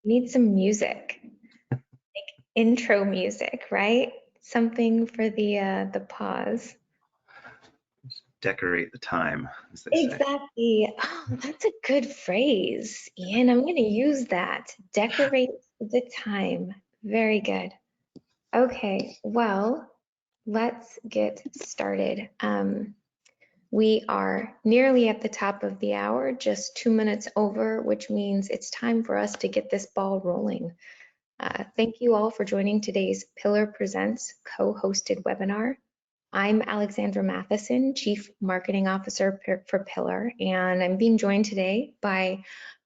Need some music, like intro music, right? Something for the pause. Decorate the time, as they say. Exactly. Oh, that's a good phrase, Ian. I'm going to use that. Decorate the time. Very good. Okay, well, let's get started. We are nearly at the top of the hour, just 2 minutes over, which means it's time for us to get this ball rolling. Thank you all for joining today's Pillr Presents co-hosted webinar. I'm Alexandra Matheson, Chief Marketing Officer for Pillr, and I'm being joined today by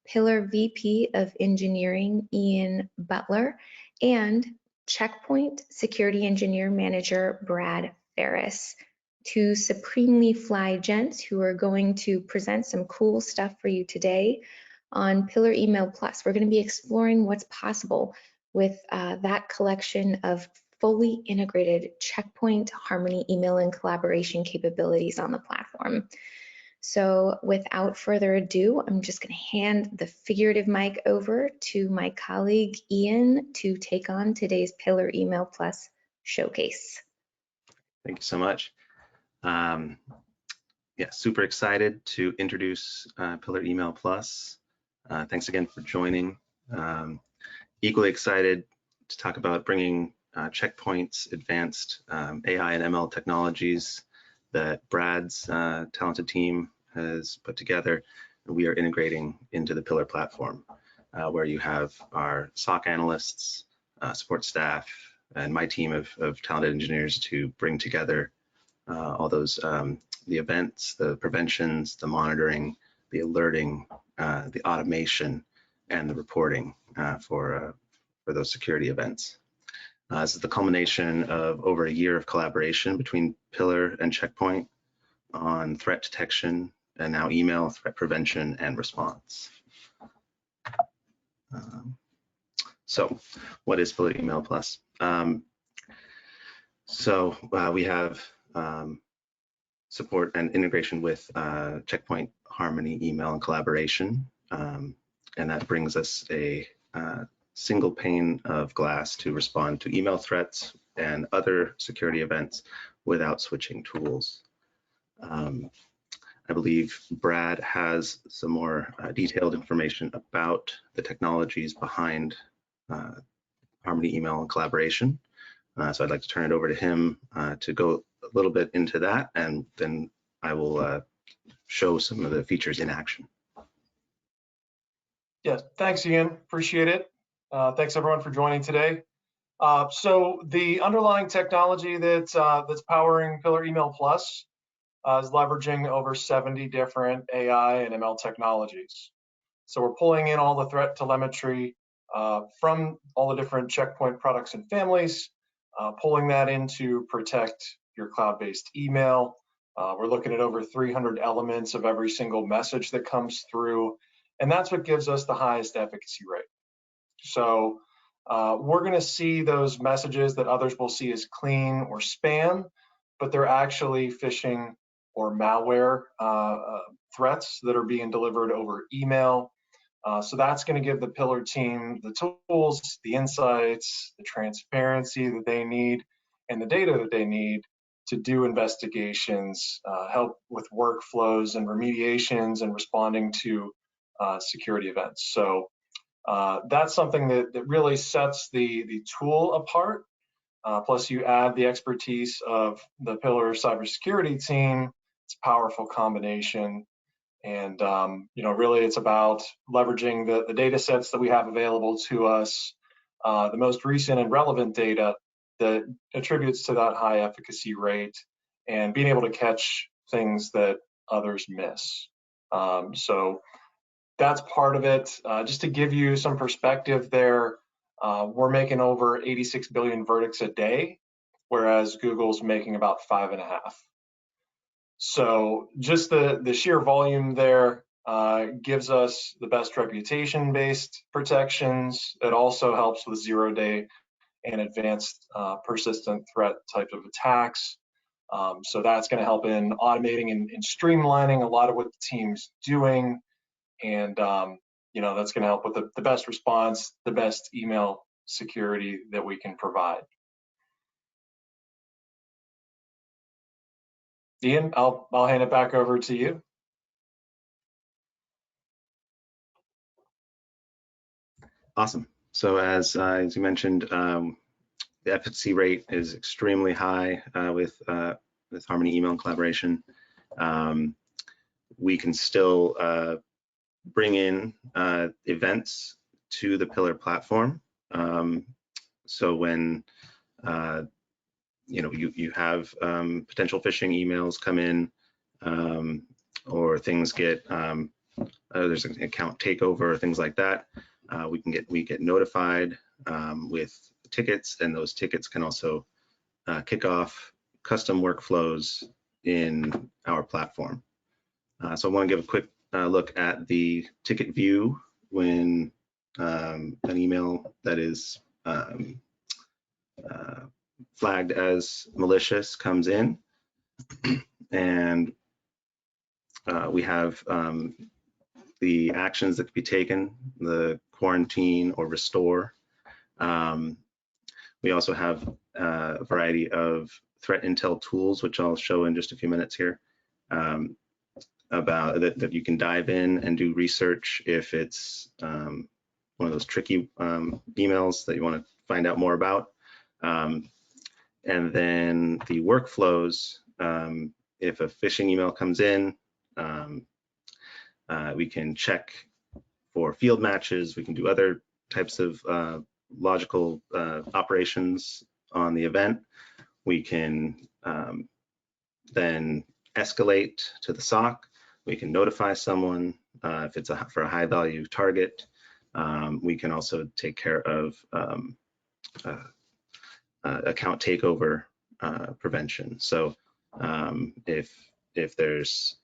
Pillr VP of Engineering, Ian Butler, and Checkpoint Security Engineer Manager, Brad Ferris. Two supremely fly gents who are going to present some cool stuff for you today on Pillr Email Plus. We're going to be exploring what's possible with that collection of fully integrated Checkpoint, Harmony, email, and collaboration capabilities on the platform. So without further ado, I'm just going to hand the figurative mic over to my colleague Ian to take on today's Pillr Email Plus showcase. Thank you so much. Yeah, super excited to introduce Pillr Email Plus. Thanks again for joining. Equally excited to talk about bringing Checkpoint's advanced AI and ML technologies that Brad's talented team has put together, and we are integrating into the Pillr platform, where you have our SOC analysts, support staff, and my team of talented engineers to bring together all those, the events, the preventions, the monitoring, the alerting, the automation, and the reporting for those security events. This is the culmination of over a year of collaboration between Pillr and Checkpoint on threat detection and now email threat prevention and response. So what is Pillr Email Plus? We have support and integration with Checkpoint, Harmony, email, and collaboration. And that brings us a single pane of glass to respond to email threats and other security events without switching tools. I believe Brad has some more detailed information about the technologies behind Harmony, email, and collaboration. So I'd like to turn it over to him to go a little bit into that, and then I will show some of the features in action. Yeah, thanks, Ian. Appreciate it. Thanks everyone for joining today. So the underlying technology that's powering Pillr Email Plus is leveraging over 70 different AI and ML technologies. So we're pulling in all the threat telemetry from all the different Checkpoint products and families, pulling that in to protect your cloud-based email. We're looking at over 300 elements of every single message that comes through, and that's what gives us the highest efficacy rate. So we're going to see those messages that others will see as clean or spam, but they're actually phishing or malware threats that are being delivered over email. So that's going to give the Pillr team the tools, the insights, the transparency that they need, and the data that they need to do investigations, help with workflows and remediations and responding to security events. So that's something that really sets the tool apart. Plus you add the expertise of the Pillr cybersecurity team. It's a powerful combination. And really it's about leveraging the data sets that we have available to us, the most recent and relevant data that attributes to that high efficacy rate, and being able to catch things that others miss. So that's part of it. Just to give you some perspective there, we're making over 86 billion verdicts a day, whereas Google's making about 5.5. So just the sheer volume there gives us the best reputation-based protections. It also helps with zero-day and advanced persistent threat type of attacks. So that's going to help in automating and streamlining a lot of what the team's doing. And that's going to help with the best response, the best email security that we can provide. Ian, I'll hand it back over to you. Awesome. So as you mentioned, the efficacy rate is extremely high with Harmony email and collaboration. We can still bring in events to the Pillr platform. So when you have potential phishing emails come in, or things get there's an account takeover, things like that, we get notified with tickets, and those tickets can also kick off custom workflows in our platform. So I want to give a quick look at the ticket view when an email that is flagged as malicious comes in, and we have the actions that can be taken, the quarantine or restore. We also have a variety of threat intel tools, which I'll show in just a few minutes here, about that you can dive in and do research if it's one of those tricky emails that you want to find out more about. And then the workflows, if a phishing email comes in, we can check for field matches. We can do other types of logical operations on the event. We can then escalate to the SOC. We can notify someone if it's for a high value target. We can also take care of account takeover prevention. So if there's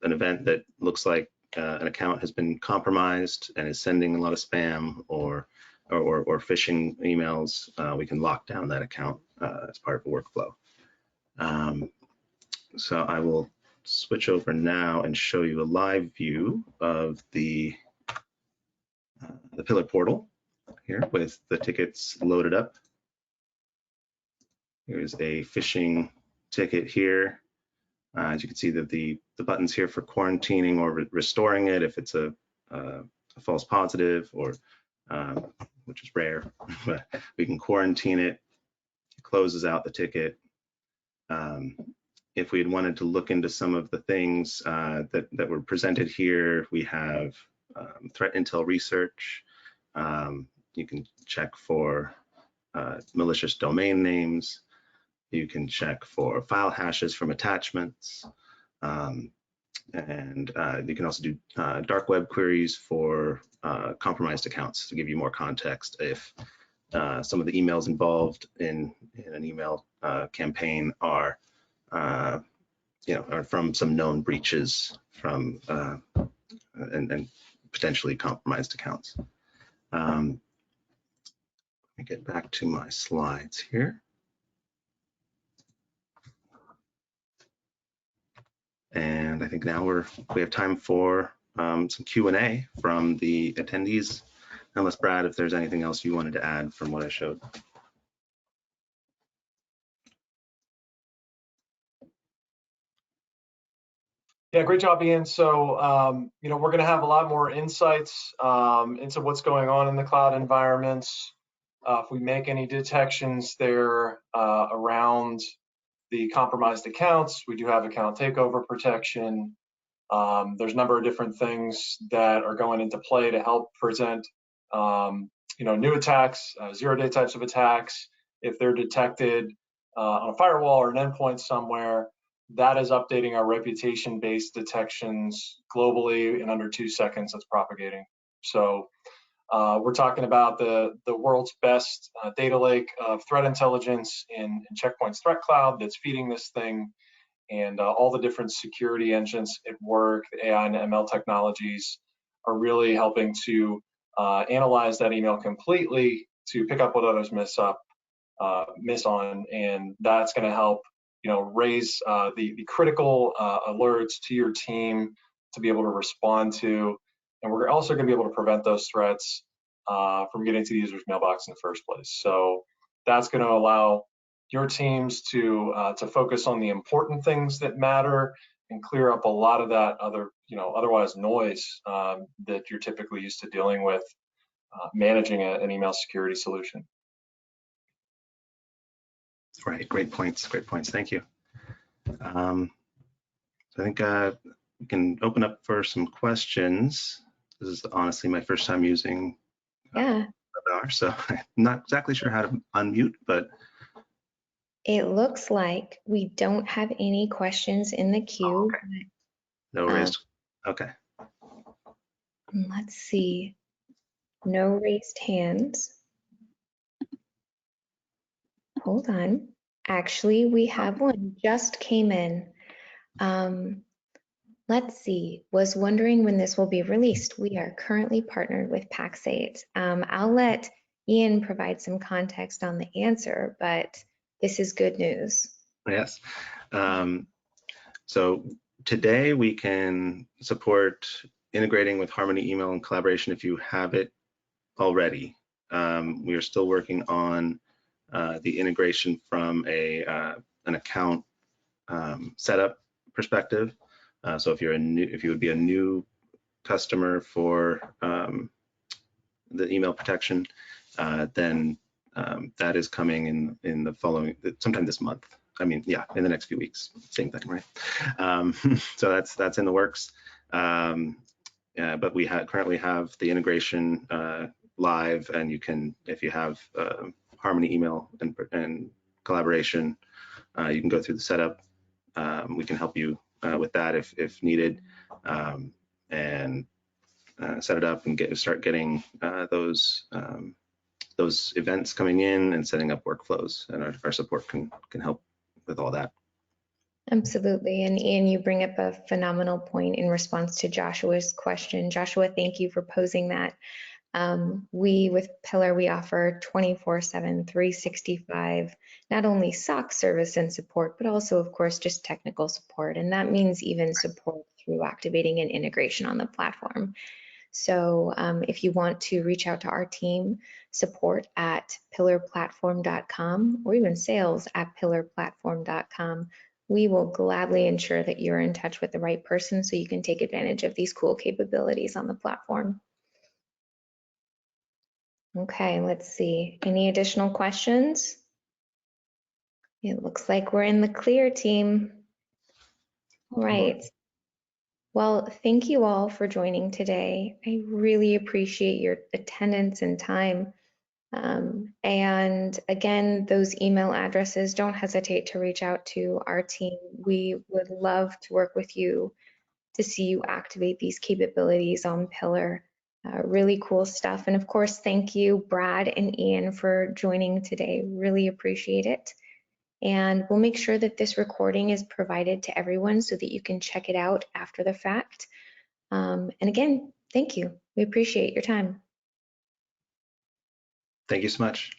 an event that looks like an account has been compromised and is sending a lot of spam or phishing emails, we can lock down that account as part of a workflow. So I will switch over now and show you a live view of the Pillr portal here with the tickets loaded up. Here's a phishing ticket here. As you can see, that the buttons here for quarantining or restoring it if it's a false positive, or which is rare, but we can quarantine it. It closes out the ticket. If we had wanted to look into some of the things that were presented here, we have threat intel research. You can check for malicious domain names. You can check for file hashes from attachments. And you can also do dark web queries for compromised accounts to give you more context if some of the emails involved in an email campaign are from some known breaches from and potentially compromised accounts. Let me get back to my slides here. And I think now we have time for some Q&A from the attendees. Unless, Brad, if there's anything else you wanted to add from what I showed. Yeah, great job, Ian. So, we're going to have a lot more insights into what's going on in the cloud environments. If we make any detections there around the compromised accounts, we do have account takeover protection. There's a number of different things that are going into play to help present, new attacks, zero-day types of attacks. If they're detected on a firewall or an endpoint somewhere, that is updating our reputation-based detections globally in under 2 seconds. That's propagating. So we're talking about the world's best data lake of threat intelligence in Checkpoint's threat cloud that's feeding this thing, and all the different security engines at work, the AI and ML technologies are really helping to analyze that email completely to pick up what others miss on, and that's going to help raise the critical alerts to your team to be able to respond to, and we're also going to be able to prevent those threats from getting to the user's mailbox in the first place. So that's going to allow your teams to focus on the important things that matter and clear up a lot of that other, otherwise noise that you're typically used to dealing with managing an email security solution. Right, great points, thank you. So I think we can open up for some questions. This is honestly my first time using webinar, so I'm not exactly sure how to unmute, but it looks like we don't have any questions in the queue. Oh, okay. No raised. Okay. Let's see. No raised hands. Hold on. Actually, we have one just came in. Let's see. Was wondering when this will be released. We are currently partnered with Pax8. I'll let Ian provide some context on the answer, but this is good news. Yes. So today we can support integrating with Harmony Email and Collaboration if you have it already. We are still working on the integration from an account setup perspective. So if you would be a new customer for the email protection, then that is coming in the following, sometime this month. I mean, yeah, in the next few weeks, same thing, right? So that's in the works. But we currently have the integration live, and you can, if you have Harmony Email and Collaboration, you can go through the setup. We can help you with that if needed, and set it up and start getting those events coming in and setting up workflows, and our support can help with all that. Absolutely. And Ian, you bring up a phenomenal point in response to Joshua's question. Joshua, thank you for posing that. We with Pillr, we offer 24/7, 365, not only SOC service and support, but also, of course, just technical support. And that means even support through activating an integration on the platform. So if you want to reach out to our team, support at pillrplatform.com or even sales at pillrplatform.com, we will gladly ensure that you're in touch with the right person so you can take advantage of these cool capabilities on the platform. Okay, let's see. Any additional questions? It looks like we're in the clear, team. All right. Well, thank you all for joining today. I really appreciate your attendance and time. And again, those email addresses, don't hesitate to reach out to our team. We would love to work with you to see you activate these capabilities on Pillr. Really cool stuff. And of course, thank you, Brad and Ian, for joining today. Really appreciate it. And we'll make sure that this recording is provided to everyone so that you can check it out after the fact. And again, thank you. We appreciate your time. Thank you so much.